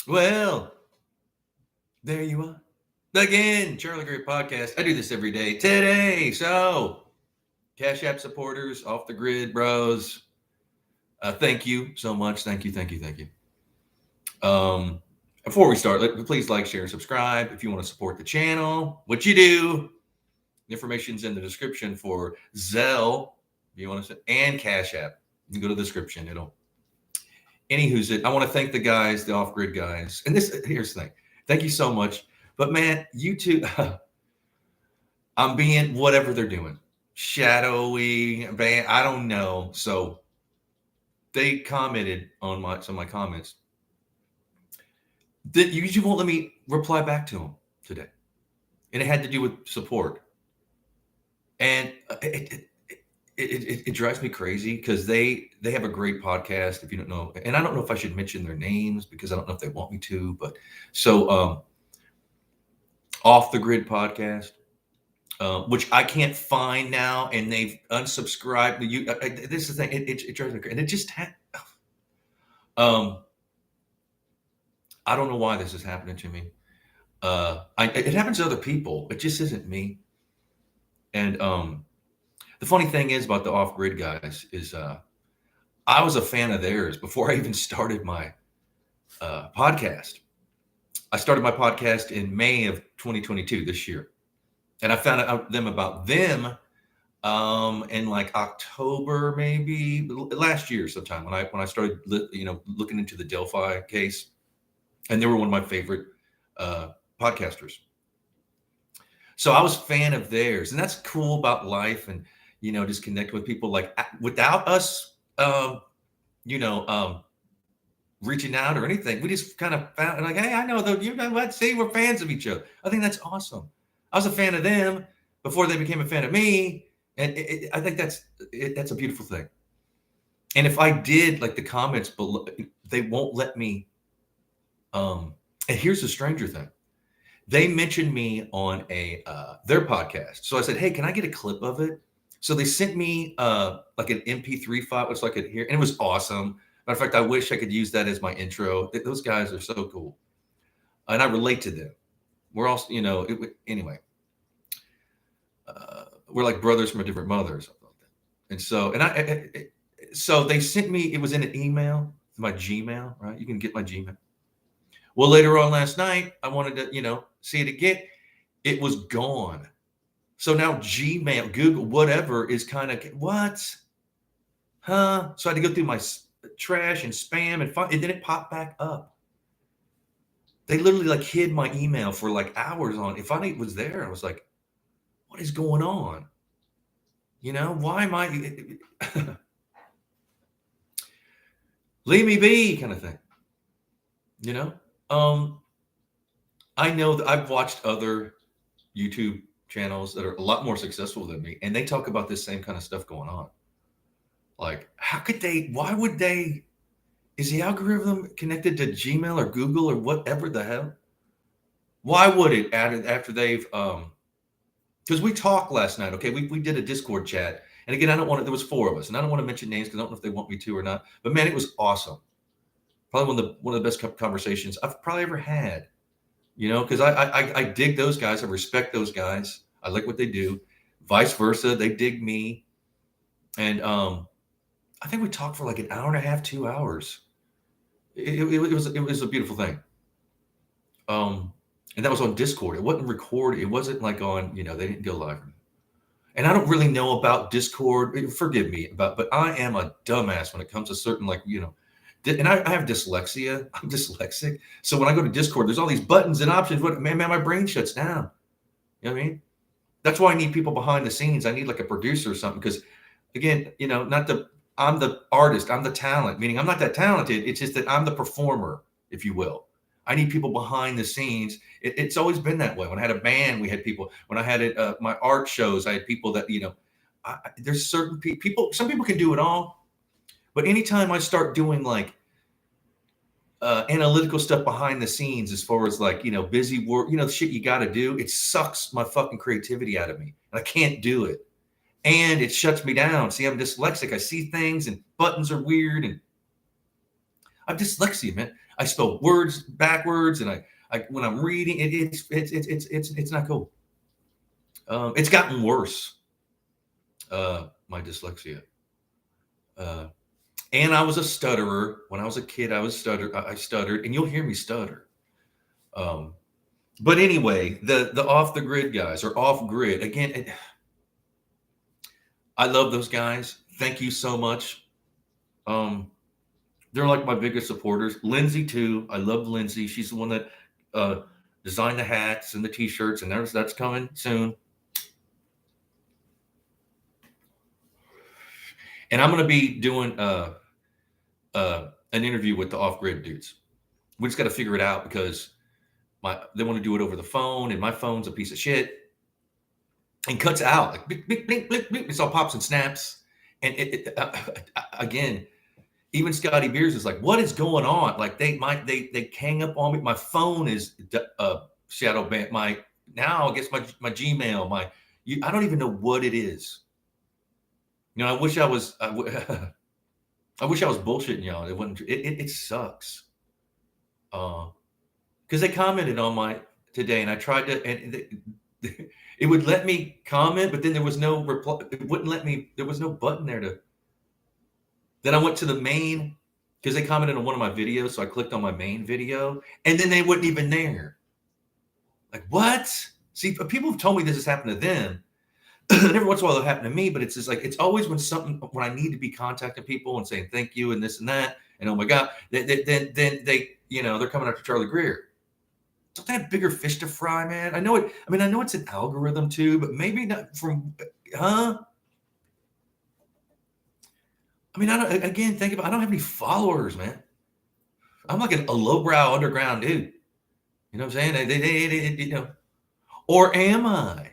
Well, there you are. Again, Charlie Greer podcast. I do this every day. Today, so Cash App supporters, off the grid bros. Thank you so much. Thank you, thank you, thank you. Before we start, please like, share, and subscribe if you want to support the channel. What you do, the information's in the description for Zelle, if you want to, and Cash App. You can go to the description. Anywho's it. I want to thank the guys, the off-grid guys. And here's the thing. Thank you so much. But man, YouTube, I'm being whatever they're doing. Shadowy, I don't know. So they commented on some of my comments that you won't let me reply back to them today. And it had to do with support. And it drives me crazy because they have a great podcast, if you don't know. And I don't know if I should mention their names because I don't know if they want me to. But so Off the Grid podcast, which I can't find now, and they've unsubscribed. This is the thing. It drives me crazy. And it just I don't know why this is happening to me. It happens to other people. It just isn't me. And the funny thing is about the off-grid guys is I was a fan of theirs before I even started my podcast. I started my podcast in May of 2022 this year. And I found out about them in like October, maybe last year sometime when I started looking into the Delphi case. And they were one of my favorite podcasters. So I was a fan of theirs, and that's cool about life, and just connect with people like without us, reaching out or anything. We just kind of found like, hey, I know though. You know what? See, we're fans of each other. I think that's awesome. I was a fan of them before they became a fan of me, and I think that's a beautiful thing. And if I did like the comments below, they won't let me. And here's the stranger thing. They mentioned me on their podcast. So I said, hey, can I get a clip of it? So they sent me like an MP3 file, so I could hear, and it was awesome. Matter of fact, I wish I could use that as my intro. Those guys are so cool. And I relate to them. We're all, anyway. We're like brothers from a different mother or something like that. And so, so they sent me, it was in an email, my Gmail, right? You can get my Gmail. Well, later on last night, I wanted to, see it again. It was gone. So now Gmail, Google, whatever is kind of, what? Huh? So I had to go through my trash and spam and then it popped back up. They literally like hid my email for like hours on. If I was there, I was like, what is going on? Why am I? Leave me be kind of thing. I know that I've watched other YouTube channels that are a lot more successful than me, and they talk about this same kind of stuff going on. Like, why would they, is the algorithm connected to Gmail or Google or whatever the hell? Why would it after they've, because we talked last night, okay? We did a Discord chat. And again, there was 4 of us, and I don't want to mention names because I don't know if they want me to or not. But man, it was awesome. Probably one of the best conversations I've probably ever had, because I dig those guys. I respect those guys. I like what they do. Vice versa. They dig me. And I think we talked for like an hour and a half, 2 hours. It was a beautiful thing. And that was on Discord. It wasn't recorded. It wasn't like on, they didn't go live. And I don't really know about Discord. Forgive me but I am a dumbass when it comes to certain and I have dyslexia. I'm dyslexic. So when I go to Discord, there's all these buttons and options. Man, my brain shuts down. You know what I mean? That's why I need people behind the scenes. I need like a producer or something. Because again, I'm the artist. I'm the talent, meaning I'm not that talented. It's just that I'm the performer, if you will. I need people behind the scenes. It's always been that way. When I had a band, we had people. When I had my art shows, I had people that, there's certain people, some people can do it all. But anytime I start doing like analytical stuff behind the scenes, as far as like, busy work, the shit you got to do, it sucks my fucking creativity out of me. And I can't do it. And it shuts me down. See, I'm dyslexic. I see things and buttons are weird. And I have dyslexia, man. I spell words backwards, and I when I'm reading, it's not cool. It's gotten worse. My dyslexia. And I was a stutterer when I was a kid. I stuttered, and you'll hear me stutter. But anyway, the off the grid guys or off grid again. I love those guys. Thank you so much. They're like my biggest supporters. Lindsay too. I love Lindsay. She's the one that designed the hats and the t-shirts, and that's coming soon. And I'm going to be doing an interview with the off-grid dudes. We just got to figure it out because they want to do it over the phone, and my phone's a piece of shit and cuts out like blink, blink, blink, blink, blink. It's all pops and snaps. And again, even Scotty Beers is like, "What is going on?" Like they hang up on me. My phone is shadow banned. Now I guess my Gmail. I don't even know what it is. I wish I was. I wish I was bullshitting y'all. It wouldn't. It sucks. Because they commented on my today, and I tried to, and it would let me comment, but then there was no reply. It wouldn't let me. There was no button there to. Then I went to the main because they commented on one of my videos, so I clicked on my main video, and then they wasn't even there. Like what? See, people have told me this has happened to them. And every once in a while it'll happen to me, but it's just like, it's always when I need to be contacting people and saying thank you and this and that, and oh my God, then they, they're coming after Charlie Greer. Don't they have bigger fish to fry, man? I know it. I mean, I know it's an algorithm too, but maybe not from, I mean, think about, I don't have any followers, man. I'm like a lowbrow underground dude. You know what I'm saying? They or am I?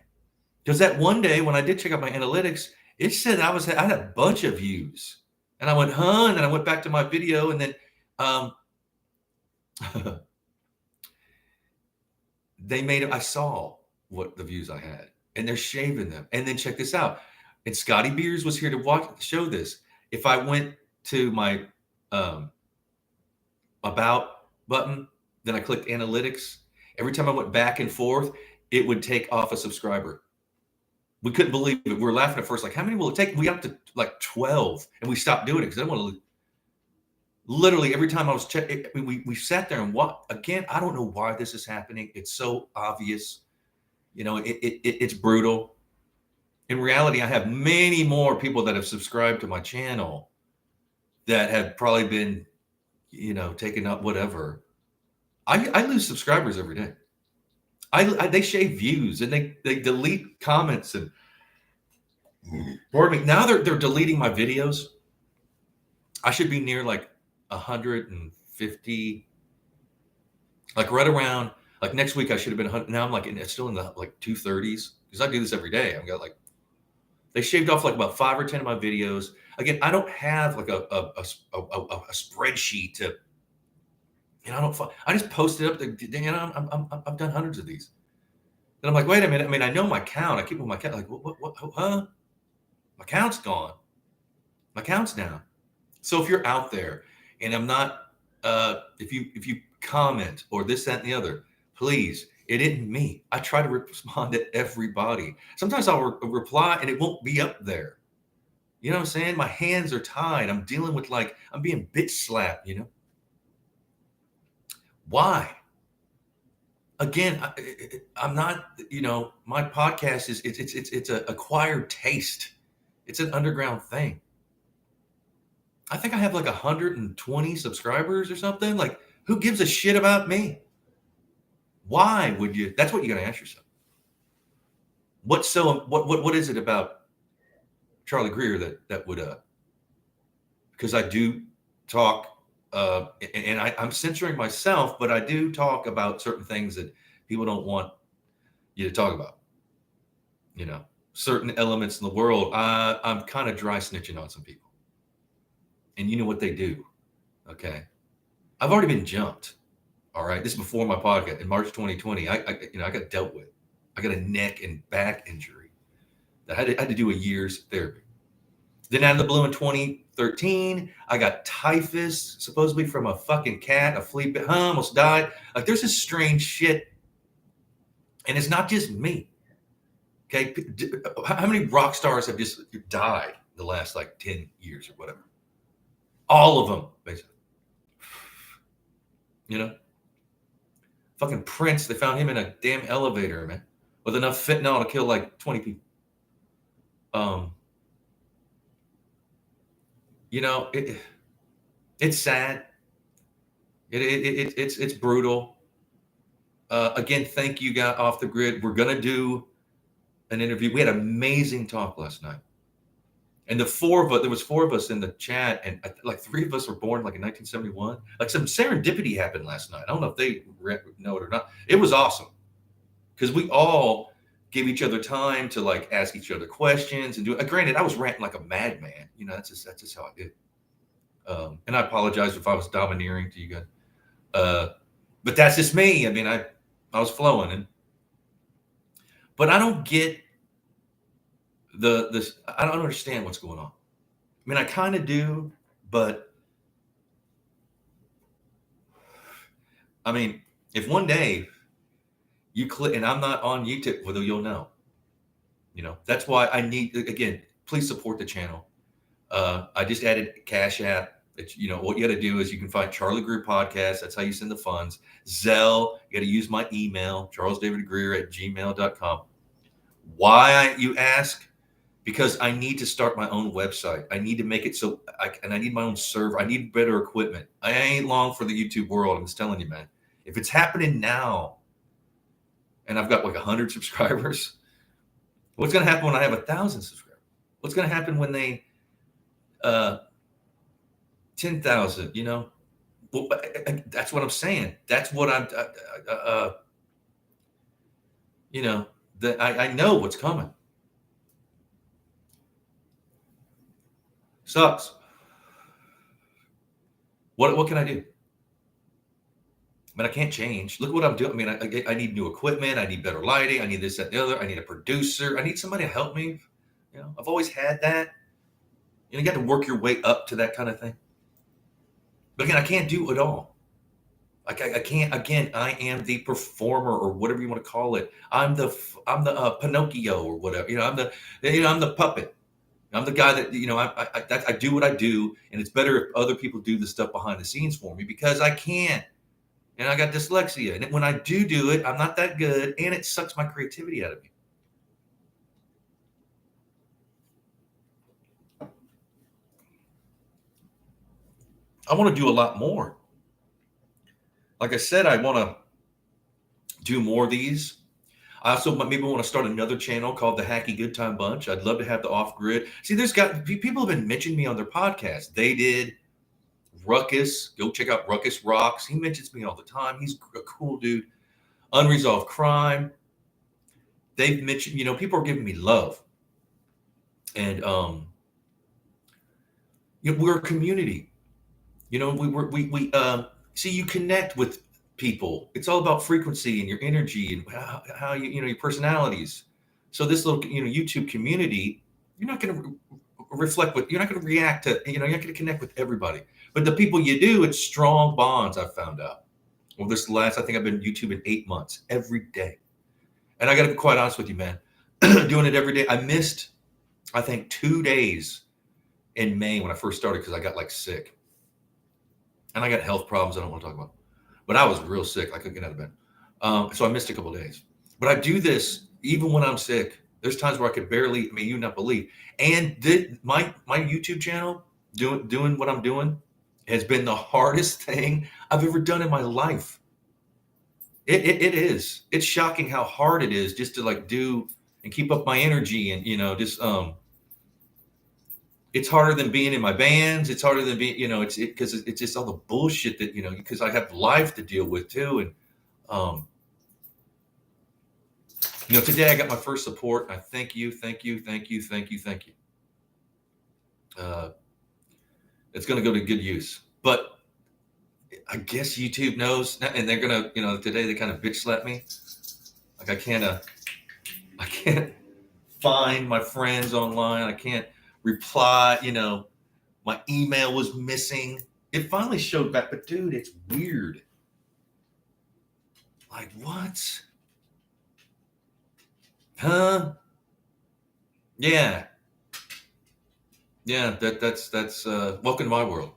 Because that one day when I did check out my analytics, it said I had a bunch of views, and I went, huh? And then I went back to my video, and then they made it. I saw what the views I had, and they're shaving them. And then check this out. And Scotty Beers was here to show this. If I went to my about button, then I clicked analytics. Every time I went back and forth, it would take off a subscriber. We couldn't believe it. We were laughing at first, like, how many will it take? We got up to like 12, and we stopped doing it because I didn't want to. Literally, every time I was checking, we sat there and what? Again, I don't know why this is happening. It's so obvious. It's brutal. In reality, I have many more people that have subscribed to my channel that have probably been, taken up whatever. I lose subscribers every day. They shave views and they delete comments and pardon me. Now they're deleting my videos. I should be near like 150, like right around like next week I should have been 100. Now I'm like still in the like 230s because I do this every day. I've got like they shaved off like about 5 or 10 of my videos. Again, I don't have like a spreadsheet to. I just posted up I've done hundreds of these. And I'm like, wait a minute. I mean, I know my count. I keep with my count. Like, what, huh? My count's gone. My count's down. So if you're out there and I'm not, if you comment or this, that, and the other, please, it isn't me. I try to respond to everybody. Sometimes I'll reply and it won't be up there. You know what I'm saying? My hands are tied. I'm dealing with I'm being bitch slapped, Why? Again, I'm not, my podcast it's an acquired taste. It's an underground thing. I think I have like 120 subscribers or something. Like, who gives a shit about me? Why would you? That's what you got to ask yourself. What is it about Charlie Greer that would, because I do talk, and I'm censoring myself, but I do talk about certain things that people don't want you to talk about. Certain elements in the world. I'm kind of dry snitching on some people, and you know what they do. Okay, I've already been jumped. All right, this is before my podcast in March 2020. I got dealt with. I got a neck and back injury that I had to do a year's therapy. Then out of the blue in 2013, I got typhus, supposedly from a fucking cat, a flea bit, almost died. Like there's this strange shit. And it's not just me. Okay. How many rock stars have just died the last like 10 years or whatever? All of them, basically. You know? Fucking Prince, they found him in a damn elevator, man, with enough fentanyl to kill like 20 people. You know, it's sad. It's brutal. Again, thank you, guy off the grid. We're gonna do an interview. We had an amazing talk last night, and there was four of us in the chat, and like three of us were born like in 1971. Like some serendipity happened last night. I don't know if they know it or not. It was awesome because we all gave each other time to like ask each other questions and do it. Granted, I was ranting like a madman. You know, that's just how I did. And I apologize if I was domineering to you guys. But that's just me. I mean, I was flowing, but I don't get this. I don't understand what's going on. I mean, I kind of do, but I mean, if one day you click, and I'm not on YouTube, whether you'll know. You know, that's why I need, again, please support the channel. I just added Cash App. It's, you know, what you got to do is you can find Charlie Greer Podcast. That's how you send the funds. Zelle, you got to use my email, charlesdavidgreer@gmail.com. Why, you ask? Because I need to start my own website. I need to make it so, and I need my own server. I need better equipment. I ain't long for the YouTube world. I'm just telling you, man. If it's happening now, and I've got like 100 subscribers, what's going to happen when I have 1,000 subscribers? What's going to happen when they 10,000, you know? Well, that's what I'm saying. That's what I'm, you know, that I know what's coming. Sucks. What can I do? I mean, I can't change. Look what I'm doing. I mean, I need new equipment. I need better lighting. I need this, that, and the other. I need a producer. I need somebody to help me. You know, I've always had that. You know, you got to work your way up to that kind of thing. But again, I can't do it all. Like I can't. Again, I am the performer, or whatever you want to call it. I'm the Pinocchio, or whatever. You know, I'm the puppet. I'm the guy that, you know, I do what I do, and it's better if other people do the stuff behind the scenes for me, because I can't, and I got dyslexia, and when I do it, I'm not that good, and it sucks my creativity out of me. I want to do a lot more. Like I said, I want to do more of these. I also maybe want to start another channel called the Hacky Good Time Bunch. I'd love to have the off grid. See, there's got people have been mentioning me on their podcast. They did. Ruckus, go check out Ruckus Rocks. He mentions me all the time. He's a cool dude. Unresolved Crime. They've mentioned, you know, people are giving me love, and you know, we're a community. You know, we see, you connect with people. It's all about frequency and your energy and how you know, your personalities. So this little, you know, YouTube community, you're not going to reflect what, you're not going to react to, you know, you're not going to connect with everybody, but the people you do, it's strong bonds. I've found out. Well, I think I've been YouTubing 8 months every day, and I got to be quite honest with you, man. Doing it every day. I missed, I think, 2 days in May when I first started, because I got like sick, and I got health problems I don't want to talk about. But I was real sick. I couldn't get out of bed. So I missed a couple of days. But I do this even when I'm sick. There's times where I could barely, I mean, you not believe. And my YouTube channel, doing what I'm doing, has been the hardest thing I've ever done in my life. It is. It's shocking how hard it is just to like do and keep up my energy, and, you know, just it's harder than being in my bands. It's harder than being, you know, because it's just all the bullshit that, you know, because I have life to deal with too. And, you know, today I got my first support. I thank you. It's going to go to good use, but I guess YouTube knows, and they're going to, you know, today they kind of bitch slap me. Like I can't find my friends online. I can't reply, my email was missing. It finally showed back, but dude, it's weird. Like, what? Huh? Yeah. Yeah, that's welcome to my world.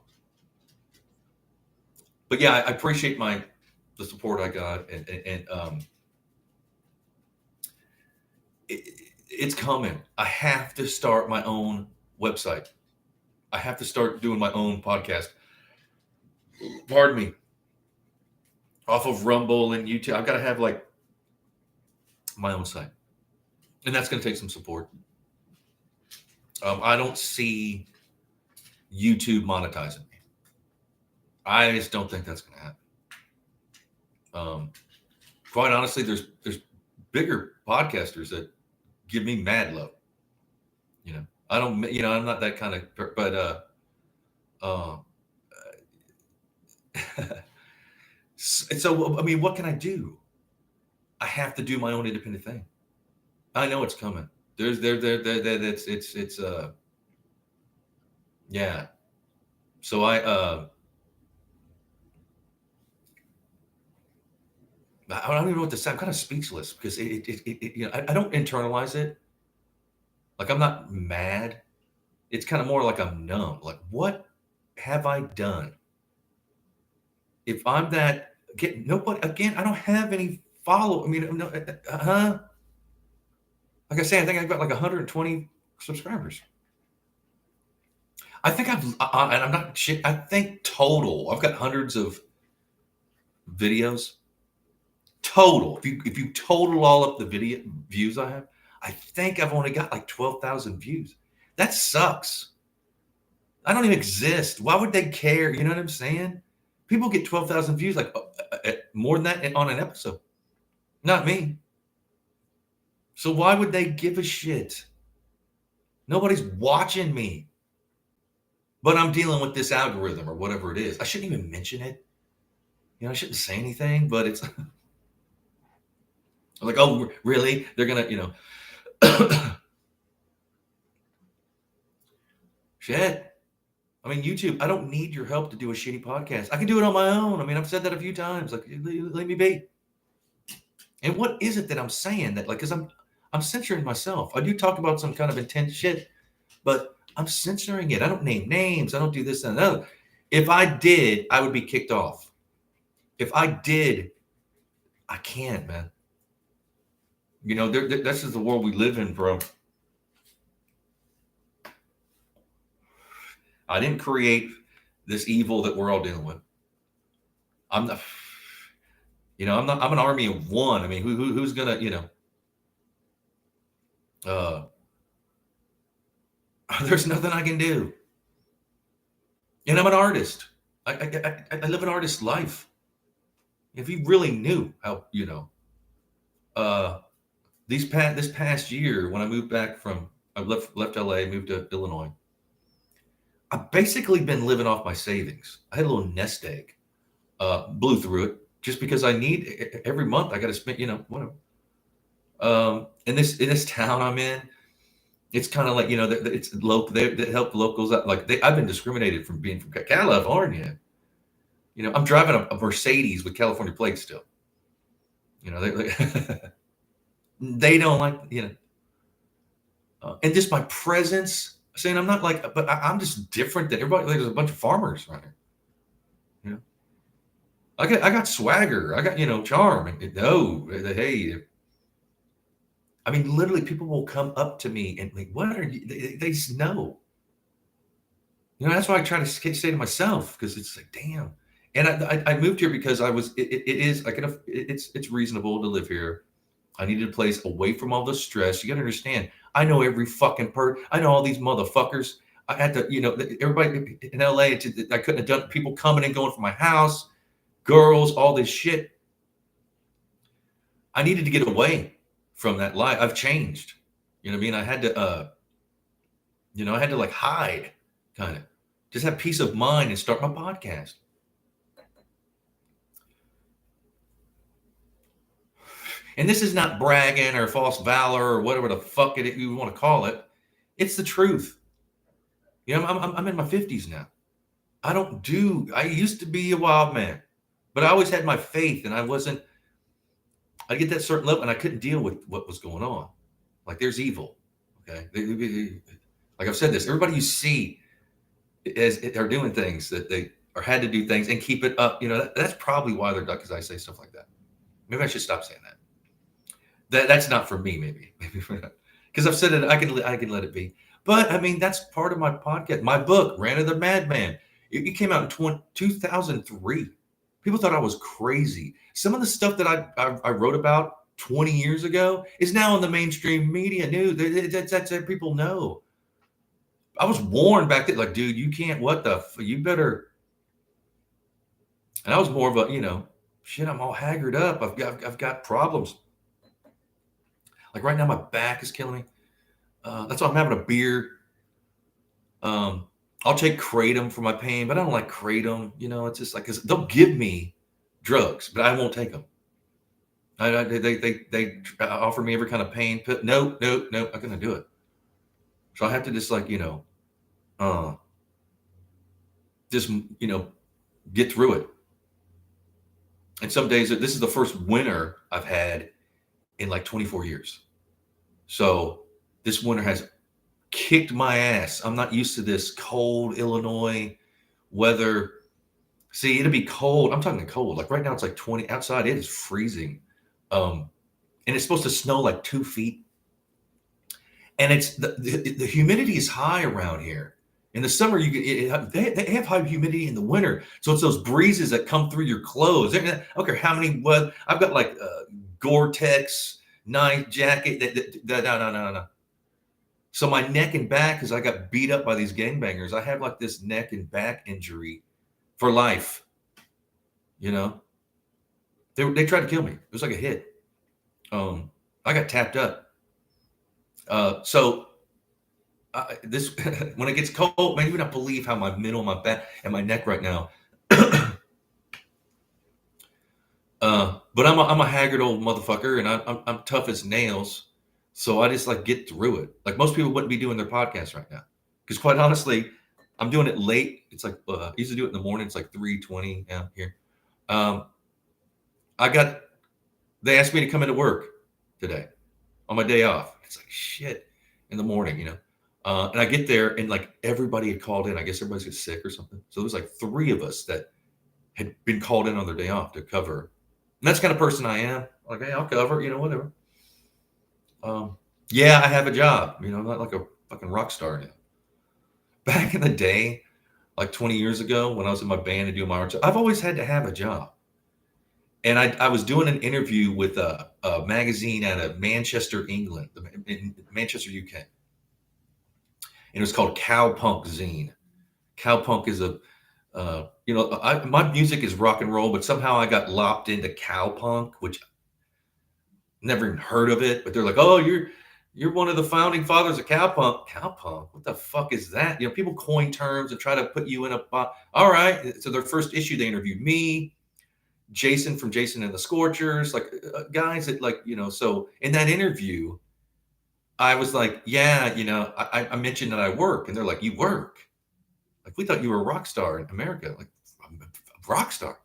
But yeah, I appreciate the support I got, and it's coming. I have to start my own website. I have to start doing my own podcast. Pardon me. Off of Rumble and YouTube, I've got to have like my own site, and that's going to take some support. I don't see YouTube monetizing me. I just don't think that's going to happen. Quite honestly, there's bigger podcasters that give me mad love. I don't. I'm not that kind of. But so I mean, what can I do? I have to do my own independent thing. I know it's coming. There's it's yeah. So I don't even know what to say. I'm kind of speechless because I don't internalize it. Like, I'm not mad. It's kind of more like I'm numb. Like, what have I done? If I'm that, nobody, again, I don't have any follow. I mean, no, like I say, I think I've got like 120 subscribers. I think and I'm not shit. I think total, I've got hundreds of videos. Total, if you total all up the video views I have, I think I've only got like 12,000 views. That sucks. I don't even exist. Why would they care? You know what I'm saying? People get 12,000 views, like more than that on an episode. Not me. So why would they give a shit? Nobody's watching me. But I'm dealing with this algorithm or whatever it is. I shouldn't even mention it. I shouldn't say anything, but it's like, oh, really? They're going to, shit. I mean, YouTube, I don't need your help to do a shitty podcast. I can do it on my own. I mean, I've said that a few times. Like, let me be. And what is it that I'm saying that, like, because I'm censoring myself. I do talk about some kind of intense shit, but I'm censoring it. I don't name names. I don't do this and that. If I did, I would be kicked off. If I did, I can't, man. This is the world we live in, bro. I didn't create this evil that we're all dealing with. I'm not. I'm an army of one. I mean, who's gonna, there's nothing I can do. And I'm an artist. I live an artist's life. If you really knew how, this past year when I moved back I left LA, moved to Illinois. I've basically been living off my savings. I had a little nest egg, blew through it just because I need every month. I got to spend, whatever. In this town I'm in, it's kind of like, it's local. They help locals out. Like I've been discriminated from being from California. I'm driving a Mercedes with California plates still. They don't like, and just my presence. Saying I'm not like, but I'm just different than everybody. Like, there's a bunch of farmers right here. I got swagger. I got, charm. And hey, I mean, literally, people will come up to me and like, what are you? They just know. That's why I try to say to myself, because it's like, damn. And I moved here because it's reasonable to live here. I needed a place away from all the stress. You got to understand. I know every fucking person. I know all these motherfuckers. I had to, everybody in LA. I couldn't have done people coming and going from my house, girls, all this shit. I needed to get away from that life. I've changed. You know what I mean? I had to, I had to like hide, kind of, just have peace of mind and start my podcast. And this is not bragging or false valor or whatever the fuck you want to call it. It's the truth. You know, I'm in my 50s now. I used to be a wild man, but I always had my faith, and I get that certain level, and I couldn't deal with what was going on. Like, there's evil. Okay. Like I've said this, everybody you see as are doing things that they or had to do things and keep it up. That's probably why they're because I say stuff like that. Maybe I should stop saying that. That's not for me. Maybe because I've said it. I can let it be. But I mean, that's part of my podcast. My book, Rant of the Madman. It came out in 2003. People thought I was crazy. Some of the stuff that I wrote about 20 years ago is now in the mainstream media news. That's people know. I was warned back then, like, dude, you can't. You better. And I was more of a, shit. I'm all haggard up. I've got problems. Like right now, my back is killing me. That's why I'm having a beer. I'll take kratom for my pain, but I don't like kratom. It's just like, because they'll give me drugs, but I won't take them. They offer me every kind of pain pill. No, I'm not gonna do it. So I have to just just get through it. And some days, this is the first winter I've had in like 24 years. So this winter has kicked my ass. I'm not used to this cold Illinois weather. See, it'll be cold. I'm talking cold. Like right now, it's like 20 outside. It is freezing. And it's supposed to snow like 2 feet. And it's the humidity is high around here. In the summer, they have high humidity in the winter. So it's those breezes that come through your clothes. I don't care how many, I've got like Gore-Tex night jacket. No. So my neck and back, because I got beat up by these gangbangers, I have like this neck and back injury for life. They tried to kill me. It was like a hit. I got tapped up. So this when it gets cold, man, you would not believe how my middle, my back, and my neck right now. But I'm a haggard old motherfucker, and I'm tough as nails. So I just like get through it. Like most people wouldn't be doing their podcast right now, because quite honestly, I'm doing it late. It's like I used to do it in the morning. It's like 3:20 here. They asked me to come into work today on my day off. It's like shit in the morning, and I get there and like everybody had called in. I guess everybody's getting sick or something. So there was like 3 of us that had been called in on their day off to cover. And that's the kind of person I am. Like, hey, I'll cover, whatever. Yeah, I have a job. I'm not like a fucking rock star now. Back in the day, like 20 years ago, when I was in my band and doing my art, I've always had to have a job. And I was doing an interview with a magazine out of Manchester, England, in Manchester, UK. And it was called Cowpunk Zine. Cowpunk is my music is rock and roll, but somehow I got lopped into cowpunk, which never even heard of it. But they're like, oh, you're one of the founding fathers of cowpunk. Cowpunk, what the fuck is that? People coin terms and try to put you in a box. All right. So their first issue, they interviewed me, Jason from Jason and the Scorchers, like guys that so in that interview, I was like, yeah, I mentioned that I work, and they're like, you work? Like, we thought you were a rock star in America. Like, I'm a rock star.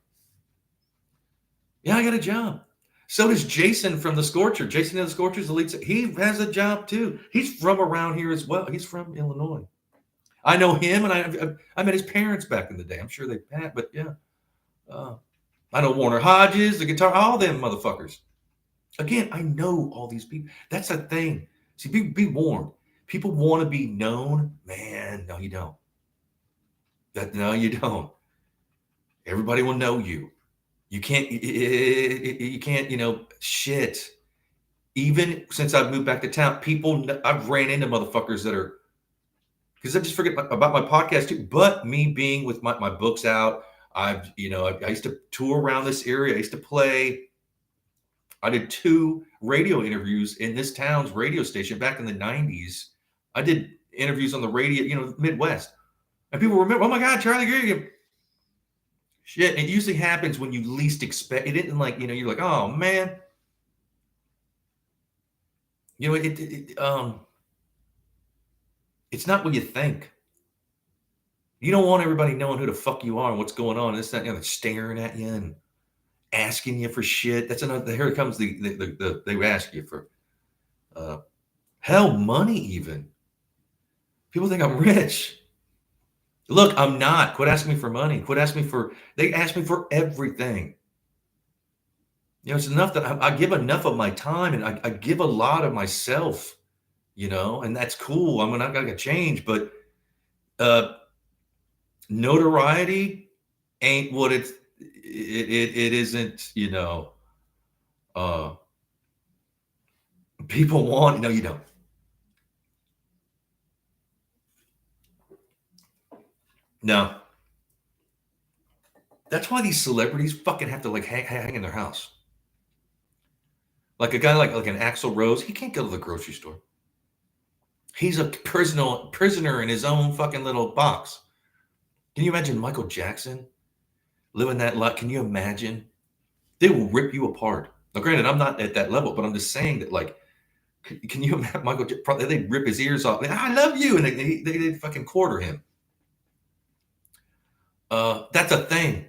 Yeah, I got a job. So does Jason from the Scorcher. Jason and the Scorchers, the lead singer. He has a job too. He's from around here as well. He's from Illinois. I know him, and I met his parents back in the day. I'm sure they pat, but yeah. I know Warner Hodges, the guitar, all them motherfuckers. Again, I know all these people. That's the thing. See, be warned. People want to be known. Man, no, you don't. No, you don't. Everybody will know you. You can't, shit. Even since I've moved back to town, I've ran into motherfuckers that are, because I just forget about my podcast too, but me being with my books out, I used to tour around this area. I used to play. I did 2 radio interviews in this town's radio station back in the 90s. I did interviews on the radio, Midwest. And people remember, oh my God, Charlie Greer. Shit, it usually happens when you least expect it. Isn't like, you're like, oh man. It's not what you think. You don't want everybody knowing who the fuck you are and what's going on. This, that, and the other, staring at you and asking you for shit. That's another. Here comes they ask you for, hell, money even. People think I'm rich. Look, I'm not. Quit asking me for money. Quit asking me for. They ask me for everything. It's enough that I give enough of my time, and I give a lot of myself. And that's cool. I'm not gonna change, but notoriety ain't what it isn't. People want. No, you don't. No. That's why these celebrities fucking have to like hang in their house. Like a guy like an Axl Rose, he can't go to the grocery store. He's a prisoner in his own fucking little box. Can you imagine Michael Jackson living that life? Can you imagine? They will rip you apart. Now, granted, I'm not at that level, but I'm just saying that, like, can you imagine Michael? Probably they'd rip his ears off. I love you, and they fucking quarter him. That's a thing.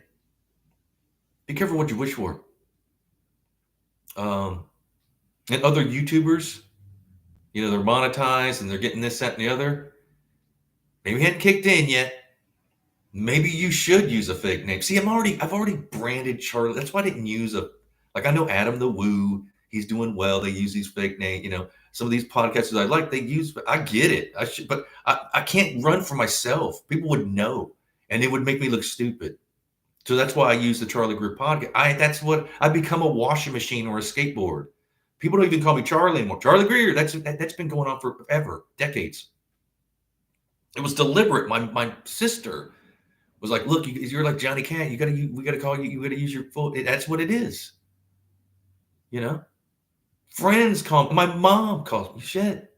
Be careful what you wish for. And other YouTubers, they're monetized and they're getting this, that, and the other. Maybe it hadn't kicked in yet. Maybe you should use a fake name. See, I've already branded Charlie. That's why I didn't use I know Adam the Woo. He's doing well. They use these fake names. Some of these podcasters I like, they use. I get it. But I can't run for myself. People would know, and it would make me look stupid. So that's why I use the Charlie Greer podcast. That's what I become, a washing machine or a skateboard. People don't even call me Charlie anymore. Charlie Greer. That's been going on for forever, decades. It was deliberate. My sister was like, "Look, you're like Johnny Cat. We got to call you. You got to use your full." That's what it is. Friends call. My mom calls me shit.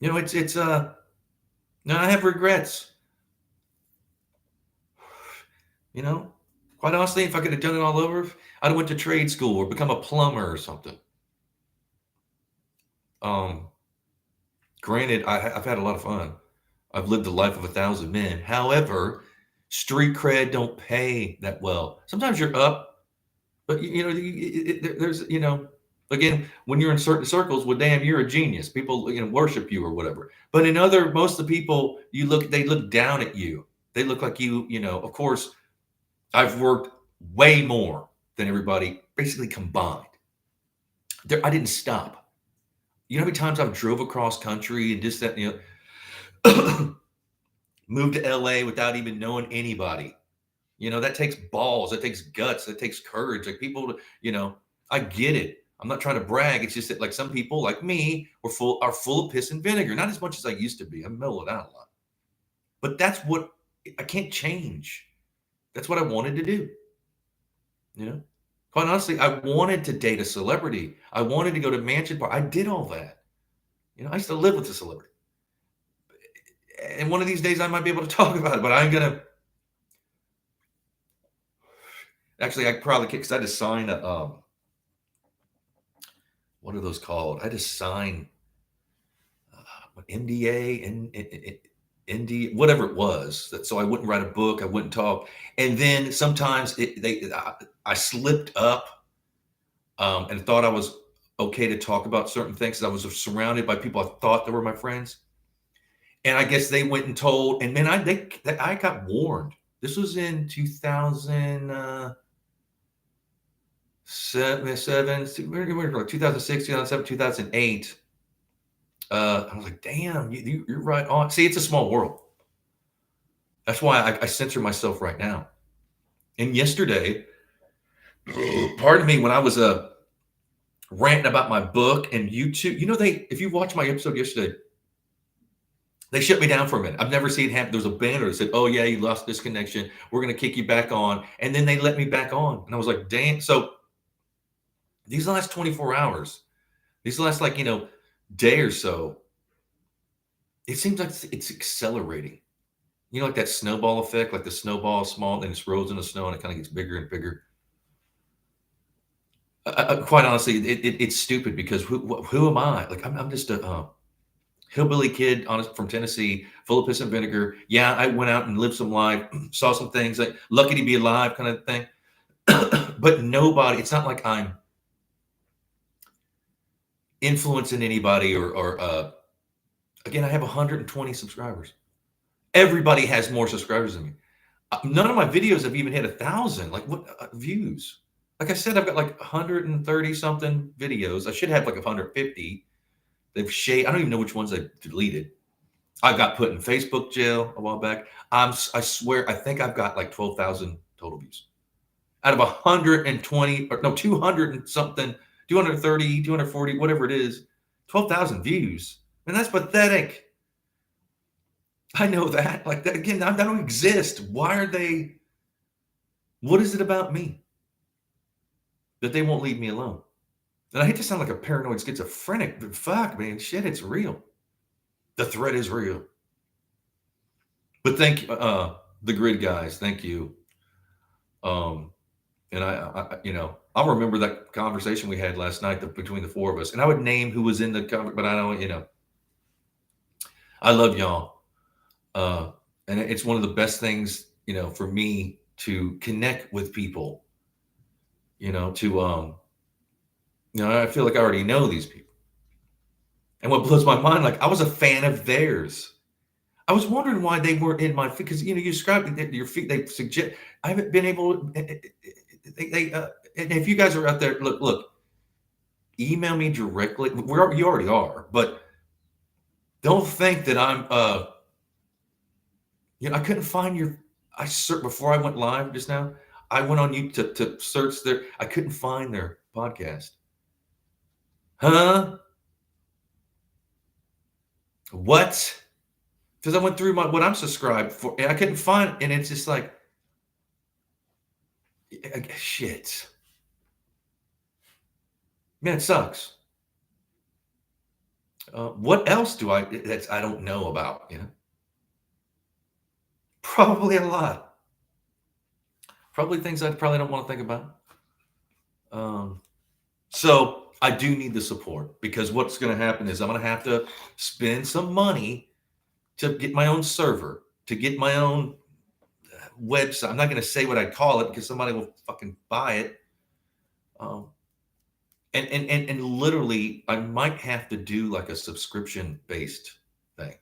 It's no, I have regrets. Quite honestly, if I could have done it all over, I'd have went to trade school or become a plumber or something. Granted, I've had a lot of fun. I've lived the life of 1,000 men. However, street cred don't pay that well. Sometimes you're up, but there's again, when you're in certain circles, well, damn, you're a genius. People worship you or whatever. But in most of the people they look down at you. They look like you. Of course, I've worked way more than everybody basically combined. I didn't stop. You know how many times I've drove across country and just that, moved to LA without even knowing anybody. That takes balls, that takes guts, that takes courage. Like people, I get it. I'm not trying to brag. It's just that like some people like me are full of piss and vinegar. Not as much as I used to be. I'm mellowed out a lot. But that's what I can't change. That's what I wanted to do. Quite honestly, I wanted to date a celebrity. I wanted to go to mansion park. I did all that. I used to live with a celebrity. And one of these days I might be able to talk about it, but I'm going to. Actually, I probably can't, because I just signed what are those called? I just signed NDA and ND, whatever it was. So I wouldn't write a book. I wouldn't talk. And then sometimes I slipped up and thought I was okay to talk about certain things. I was surrounded by people I thought that were my friends. And I guess they went and told, and then I got warned. This was in 2007, 2006, 2007, 2008. I was like, damn, you're right on. See, it's a small world. That's why I censor myself right now. And yesterday, pardon me, when I was ranting about my book and YouTube, if you watched my episode yesterday, they shut me down for a minute. I've never seen it happen. There was a banner that said, "Oh yeah, you lost this connection. We're going to kick you back on." And then they let me back on. And I was like, damn. So these last 24 hours, these last day or so, it seems like it's accelerating. Like that snowball effect, like the snowball is small and it rolls in the snow and it kind of gets bigger and bigger. Quite honestly, it's stupid because who am I? Like I'm just a hillbilly kid from Tennessee, full of piss and vinegar. Yeah, I went out and lived some life, saw some things, like lucky to be alive kind of thing. But nobody, it's not like I'm influencing anybody or again, I have 120 subscribers. Everybody has more subscribers than me. None of my videos have even hit 1,000. Like what views? Like I said, I've got like 130 something videos. I should have like 150. They've shaved. I don't even know which ones I deleted. I got put in Facebook jail a while back. I swear, I think I've got like 12,000 total views out of 120 or no 200 and something, 230, 240, whatever it is. 12,000 views, and that's pathetic. I know that. Like that again, I don't exist. Why are they? What is it about me that they won't leave me alone? And I hate to sound like a paranoid schizophrenic, but fuck, man, shit, it's real. The threat is real. But thank the grid guys, thank you. And I I'll remember that conversation we had last night between the four of us, and I would name who was in the conversation, but I don't, I love y'all. And it's one of the best things, for me to connect with people, I feel like I already know these people. And what blows my mind, like I was a fan of theirs. I was wondering why they weren't in my feed because you described your feed. They suggest I haven't been able. And if you guys are out there, look, email me directly. You already are, but don't think that I'm. I couldn't find your. I searched before I went live just now. I went on YouTube to search their. I couldn't find their podcast. Huh? What? Because I went through what I'm subscribed for, and I couldn't find it, and it's just like, shit. Man, it sucks. What else that I don't know about? Probably a lot. Probably things I probably don't want to think about. So I do need the support because what's going to happen is I'm going to have to spend some money to get my own server, to get my own website. I'm not going to say what I'd call it because somebody will fucking buy it. And literally, I might have to do like a subscription based thing,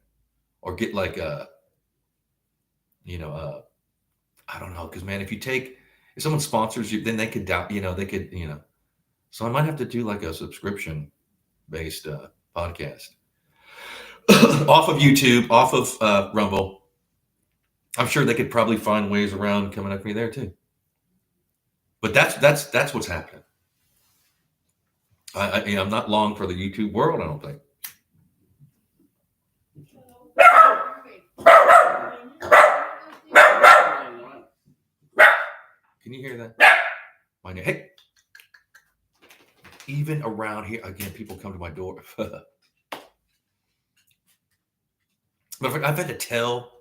or get like I don't know, because man, if someone sponsors you, then they could So I might have to do like a subscription based podcast off of YouTube, off of Rumble. I'm sure they could probably find ways around coming up me there too. But that's what's happening. I'm not long for the YouTube world, I don't think. Can you hear that? Hey, even around here, again, people come to my door. But I've had to tell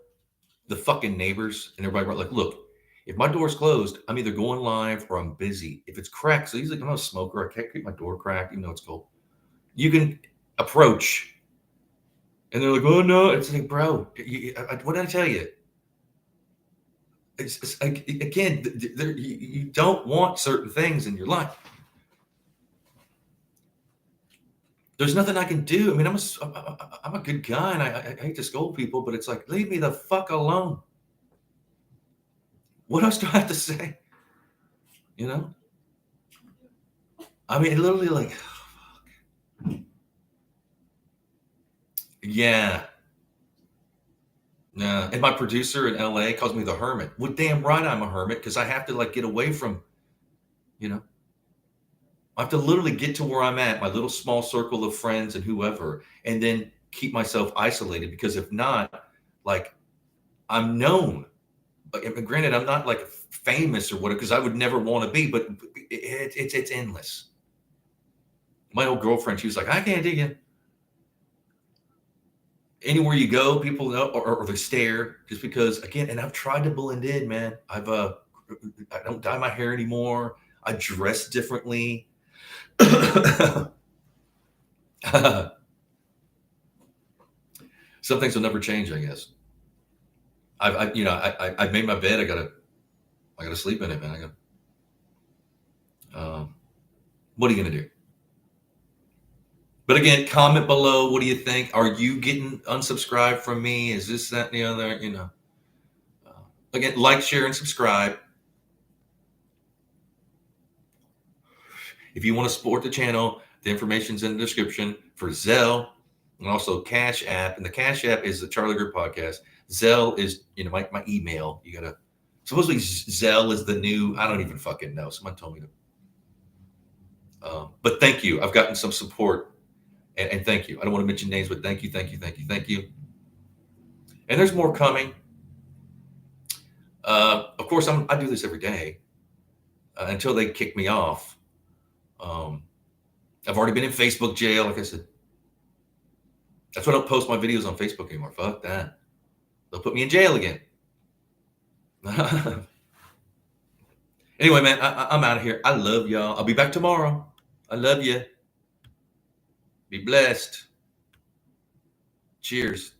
the fucking neighbors and everybody, like, look, if my door's closed, I'm either going live or I'm busy. If it's cracked, so usually I'm not a smoker, I can't keep my door cracked, even though it's cold. You can approach. And they're like, oh, no. It's like, bro, what did I tell you? It's like, again, you don't want certain things in your life. There's nothing I can do. I mean, I'm a good guy, and I hate to scold people, but it's like, leave me the fuck alone. What else do I have to say? I mean, literally, like, oh, fuck. Yeah. Yeah. And my producer in LA calls me the hermit. Well, damn right I'm a hermit because I have to like get away from, I have to literally get to where I'm at, my little small circle of friends and whoever, and then keep myself isolated because if not, like, I'm known. But granted, I'm not like famous or whatever because I would never want to be, but it's endless. My old girlfriend, she was like, I can't dig you. Anywhere you go, people know, or they stare just because, again, and I've tried to blend in, man. I don't dye my hair anymore. I dress differently. some things will never change, I guess. I've made my bed. I gotta sleep in it, man. What are you gonna do? But again, comment below. What do you think? Are you getting unsubscribed from me? Is this, that, and the other? Again, like, share, and subscribe. If you want to support the channel, the information's in the description for Zelle and also Cash App. And the Cash App is the Charlie Greer Podcast. Zelle is, my email. Supposedly Zelle is the new, I don't even fucking know. Someone told me to. But thank you. I've gotten some support. And thank you. I don't want to mention names, but thank you. And there's more coming. Of course, I do this every day until they kick me off. I've already been in Facebook jail, like I said. That's why I don't post my videos on Facebook anymore. Fuck that. They'll put me in jail again. Anyway, man, I'm out of here. I love y'all. I'll be back tomorrow. I love you. Be blessed. Cheers.